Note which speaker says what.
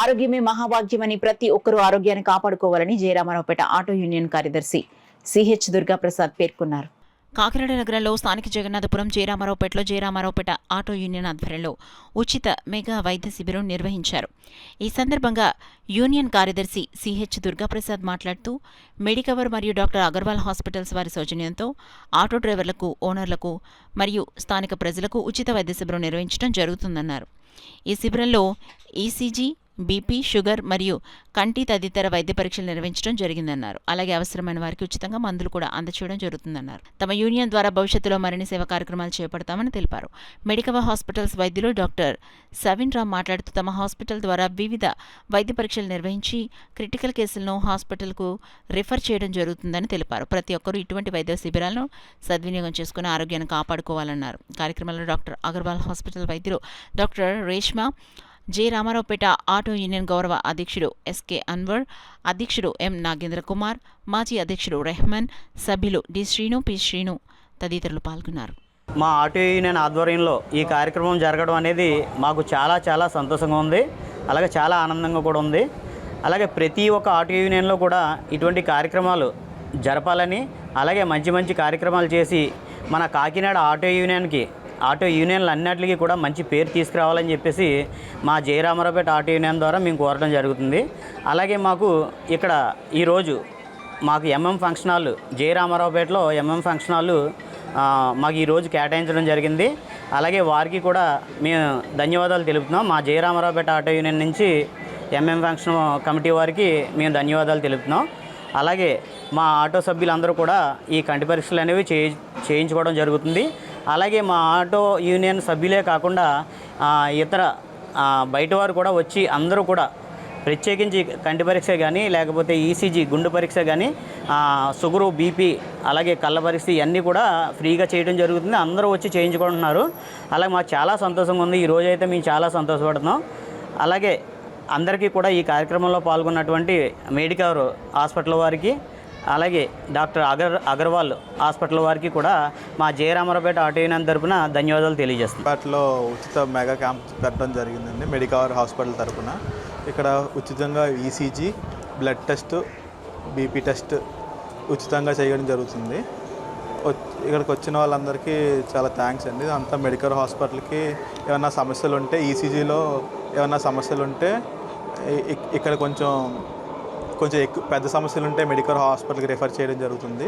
Speaker 1: ఆరోగ్యమే మహాభాగ్యమని ప్రతి ఒక్కరూ ఆరోగ్యాన్ని కాపాడుకోవాలని జయరామారావుపేట ఆటో యూనియన్ కార్యదర్శి సిహెచ్ దుర్గాప్రసాద్ పేర్కొన్నారు. కాకినాడ నగరంలో స్థానిక జగన్నాథపురం జయరామారావుపేటలో జయరామారావుపేట ఆటో యూనియన్ ఆధ్వర్యంలో ఉచిత మెగా వైద్య శిబిరం నిర్వహించారు. ఈ సందర్భంగా యూనియన్ కార్యదర్శి సిహెచ్ దుర్గాప్రసాద్ మాట్లాడుతూ మెడికవర్ మరియు డాక్టర్ అగర్వాల్ హాస్పిటల్స్ వారి సౌజన్యంతో ఆటో డ్రైవర్లకు, ఓనర్లకు మరియు స్థానిక ప్రజలకు ఉచిత వైద్య శిబిరం నిర్వహించడం జరుగుతుందన్నారు. ఈ శిబిరంలో ఈసీజీ, బీపీ, షుగర్ మరియు కంటి తదితర వైద్య పరీక్షలు నిర్వహించడం జరిగిందన్నారు. అలాగే అవసరమైన వారికి ఉచితంగా మందులు కూడా అందచేయడం జరుగుతుందన్నారు. తమ యూనియన్ ద్వారా భవిష్యత్తులో మరిన్ని సేవా కార్యక్రమాలు చేపడతామని తెలిపారు. మెడికవర్ హాస్పిటల్స్ వైద్యులు డాక్టర్ సవిన్ రామ్ మాట్లాడుతూ తమ హాస్పిటల్ ద్వారా వివిధ వైద్య పరీక్షలు నిర్వహించి క్రిటికల్ కేసులను హాస్పిటల్కు రిఫర్ చేయడం జరుగుతుందని తెలిపారు. ప్రతి ఒక్కరూ ఇటువంటి వైద్య శిబిరాలను సద్వినియోగం చేసుకుని ఆరోగ్యాన్ని కాపాడుకోవాలన్నారు. కార్యక్రమంలో డాక్టర్ అగర్వాల్ హాస్పిటల్ వైద్యులు డాక్టర్ రేష్మా, జయరామారావుపేట ఆటో యూనియన్ గౌరవ అధ్యక్షుడు ఎస్కే అన్వర్, అధ్యక్షుడు ఎం నాగేంద్ర కుమార్, మాజీ అధ్యక్షుడు రెహమాన్, సభ్యులు డి శ్రీను, పి శ్రీను తదితరులు పాల్గొన్నారు.
Speaker 2: మా ఆటో యూనియన్ ఆధ్వర్యంలో ఈ కార్యక్రమం జరగడం అనేది మాకు చాలా సంతోషంగా ఉంది. అలాగే చాలా ఆనందంగా కూడా ఉంది. అలాగే ప్రతి ఒక్క ఆటో యూనియన్లో కూడా ఇటువంటి కార్యక్రమాలు జరపాలని, అలాగే మంచి కార్యక్రమాలు చేసి మన కాకినాడ ఆటో యూనియన్లు అన్నింటికి కూడా మంచి పేరు తీసుకురావాలని చెప్పేసి మా జయరామారావుపేట ఆటో యూనియన్ ద్వారా మేము కోరడం జరుగుతుంది. అలాగే మాకు ఇక్కడ ఈరోజు మాకు ఫంక్షన్ హాల్, జయరామారావుపేటలో ఫంక్షన్ హాల్ మాకు ఈరోజు కేటాయించడం జరిగింది. అలాగే వారికి కూడా మేము ధన్యవాదాలు తెలుపుతున్నాం. మా జయరామారావుపేట ఆటో యూనియన్ నుంచి ఫంక్షన్ కమిటీ వారికి మేము ధన్యవాదాలు తెలుపుతున్నాం. అలాగే మా ఆటో సభ్యులందరూ కూడా ఈ కంటి పరీక్షలు అనేవి చేయించుకోవడం జరుగుతుంది. అలాగే మా ఆటో యూనియన్ సభ్యులే కాకుండా ఇతర బయట వారు కూడా వచ్చి అందరూ కూడా ప్రత్యేకించి కంటి పరీక్ష కానీ, లేకపోతే ఈసీజీ గుండె పరీక్ష కానీ, షుగరు, బీపీ, అలాగే కళ్ళ పరీక్ష ఇవన్నీ కూడా ఫ్రీగా చేయడం జరుగుతుంది. అందరూ వచ్చి చేయించుకుంటున్నారు. అలాగే మాకు చాలా సంతోషంగా ఉంది. ఈ రోజైతే మేము చాలా సంతోషపడుతున్నాం. అలాగే అందరికీ కూడా ఈ కార్యక్రమంలో పాల్గొన్నటువంటి మెడికవర్ హాస్పిటల్ వారికి, అలాగే డాక్టర్ అగర్వాల్ హాస్పిటల్ వారికి కూడా మా జయరామారావుపేట ఆటో యూనియన్ తరపున ధన్యవాదాలు తెలియజేస్తున్నాం.
Speaker 3: వాటిలో ఉచిత మెగా క్యాంప్ పెట్టడం జరిగిందండి మెడికవర్ హాస్పిటల్ తరపున. ఇక్కడ ఉచితంగా ECG, blood test, BP test ఉచితంగా చేయడం జరుగుతుంది. ఇక్కడికి వచ్చిన వాళ్ళందరికీ చాలా థ్యాంక్స్ అండి. అంతా మెడికవర్ హాస్పిటల్కి ఏమైనా సమస్యలు ఉంటే, ఈసీజీలో ఏమైనా సమస్యలు ఉంటే ఇక్కడ కొంచెం ఎక్కువ పెద్ద సమస్యలు ఉంటే మెడికవర్ హాస్పిటల్కి రిఫర్ చేయడం జరుగుతుంది.